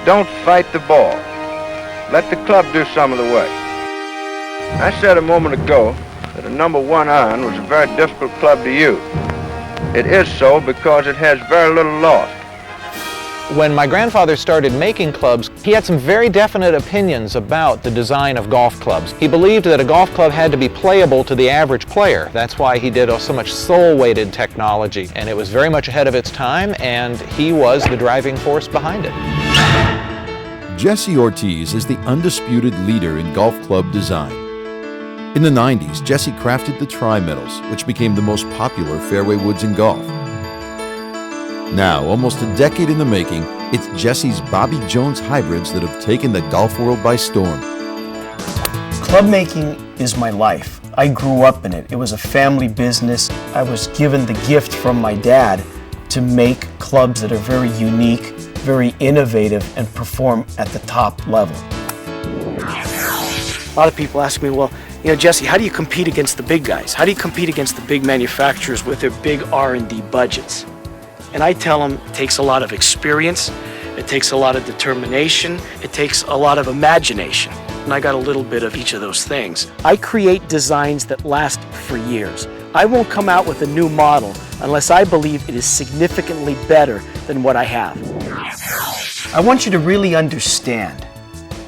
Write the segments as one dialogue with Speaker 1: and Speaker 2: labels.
Speaker 1: don't fight the ball. Let the club do some of the work. I said a moment ago that a number 1 iron was a very difficult club to use. It is so because it has very little loft.
Speaker 2: When my grandfather started making clubs, he had some very definite opinions about the design of golf clubs. He believed that a golf club had to be playable to the average player. That's why he did so much sole-weighted technology, and it was very much ahead of its time, and he was the driving force behind it.
Speaker 3: Jesse Ortiz is the undisputed leader in golf club design. In the 90s, Jesse crafted the tri-metals, which became the most popular fairway woods in golf. Now, almost a decade in the making, it's Jesse's Bobby Jones hybrids that have taken the golf world by storm.
Speaker 4: Club making is my life. I grew up in it. It was a family business. I was given the gift from my dad to make clubs that are very unique, very innovative, and perform at the top level.
Speaker 5: A lot of people ask me, well, you know, Jesse, how do you compete against the big guys? How do you compete against the big manufacturers with their big R&D budgets? And I tell them it takes a lot of experience, it takes a lot of determination, it takes a lot of imagination. And I got a little bit of each of those things. I create designs that last for years. I won't come out with a new model unless I believe it is significantly better than what I have.
Speaker 4: I want you to really understand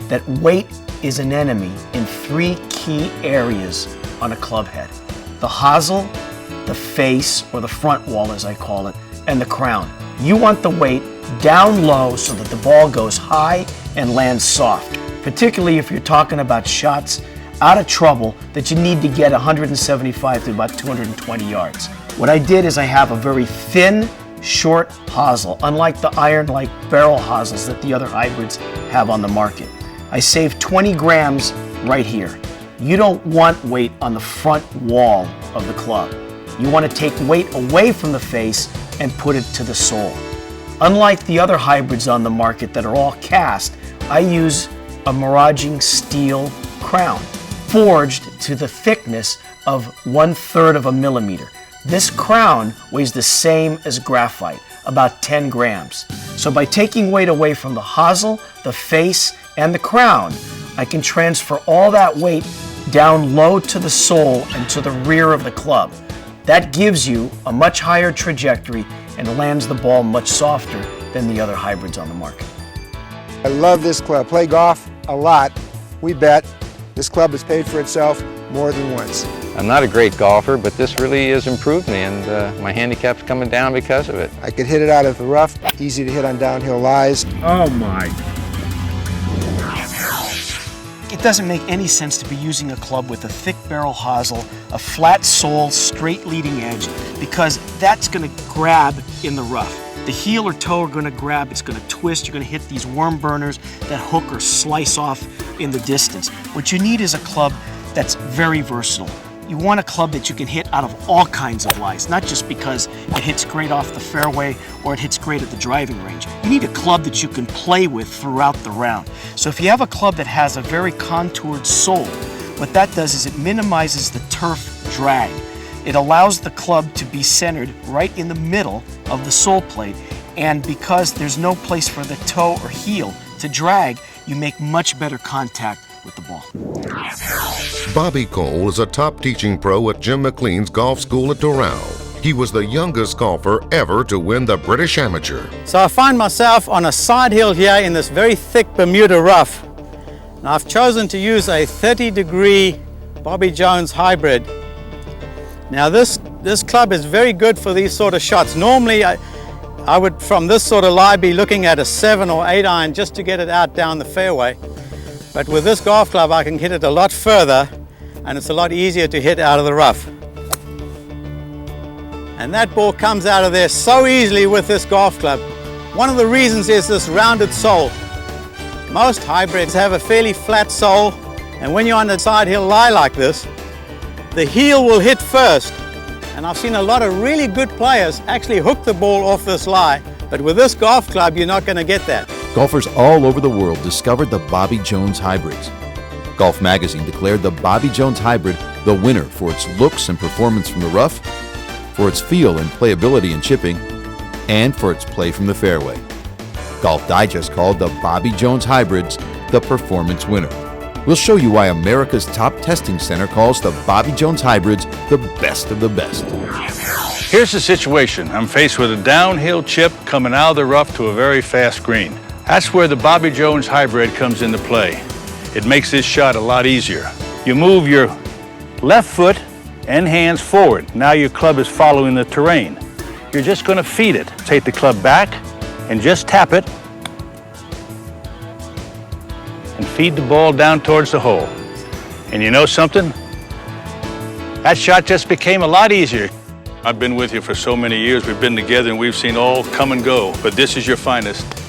Speaker 4: that weight is an enemy in 3 key areas on a club head. The hosel, the face, or the front wall as I call it, and the crown. You want the weight down low so that the ball goes high and lands soft, particularly if you're talking about shots out of trouble that you need to get 175 to about 220 yards. What I did is I have a very thin, short hosel, unlike the iron-like barrel hosels that the other hybrids have on the market. I saved 20 grams right here. You don't want weight on the front wall of the club. You want to take weight away from the face and put it to the sole. Unlike the other hybrids on the market that are all cast, I use a miraging steel crown, forged to the thickness of 1/3 of a millimeter. This crown weighs the same as graphite, about 10 grams. So by taking weight away from the hosel, the face, and the crown, I can transfer all that weight down low to the sole and to the rear of the club. That gives you a much higher trajectory and lands the ball much softer than the other hybrids on the market.
Speaker 6: I love this club. Play golf a lot. We bet. This club has paid for itself more than once.
Speaker 2: I'm not a great golfer, but this really has improved me, and my handicap's coming down because of it.
Speaker 6: I could hit it out of the rough, easy to hit on downhill lies.
Speaker 7: Oh my.
Speaker 4: It doesn't make any sense to be using a club with a thick barrel hosel, a flat sole, straight leading edge, because that's going to grab in the rough. The heel or toe are going to grab, it's going to twist, you're going to hit these worm burners that hook or slice off in the distance. What you need is a club that's very versatile. You want a club that you can hit out of all kinds of lies, not just because it hits great off the fairway or it hits great at the driving range. You need a club that you can play with throughout the round. So if you have a club that has a very contoured sole, what that does is it minimizes the turf drag. It allows the club to be centered right in the middle of the sole plate, and because there's no place for the toe or heel to drag, you make much better contact with the ball.
Speaker 8: Bobby Cole is a top teaching pro at Jim McLean's golf school at Doral. He was the youngest golfer ever to win the British Amateur.
Speaker 7: So I find myself on a side hill here in this very thick Bermuda rough. And I've chosen to use a 30-degree Bobby Jones hybrid. Now this club is very good for these sort of shots. Normally I would, from this sort of lie, be looking at a 7 or 8 iron just to get it out down the fairway. But with this golf club I can hit it a lot further, and it's a lot easier to hit out of the rough. And that ball comes out of there so easily with this golf club. One of the reasons is this rounded sole. Most hybrids have a fairly flat sole, and when you're on a side hill lie like this, the heel will hit first. And I've seen a lot of really good players actually hook the ball off this lie, but with this golf club you're not going to get that.
Speaker 3: Golfers all over the world discovered the Bobby Jones hybrids. Golf Magazine declared the Bobby Jones hybrid the winner for its looks and performance from the rough, for its feel and playability in chipping, and for its play from the fairway. Golf Digest called the Bobby Jones Hybrids the performance winner. We'll show you why America's top testing center calls the Bobby Jones Hybrids the best of the best.
Speaker 9: Here's the situation. I'm faced with a downhill chip coming out of the rough to a very fast green. That's where the Bobby Jones Hybrid comes into play. It makes this shot a lot easier. You move your left foot and hands forward. Now your club is following the terrain. You're just going to feed it. Take the club back and just tap it and feed the ball down towards the hole. And you know something? That shot just became a lot easier. I've been with you for so many years. We've been together and we've seen all come and go, but this is your finest.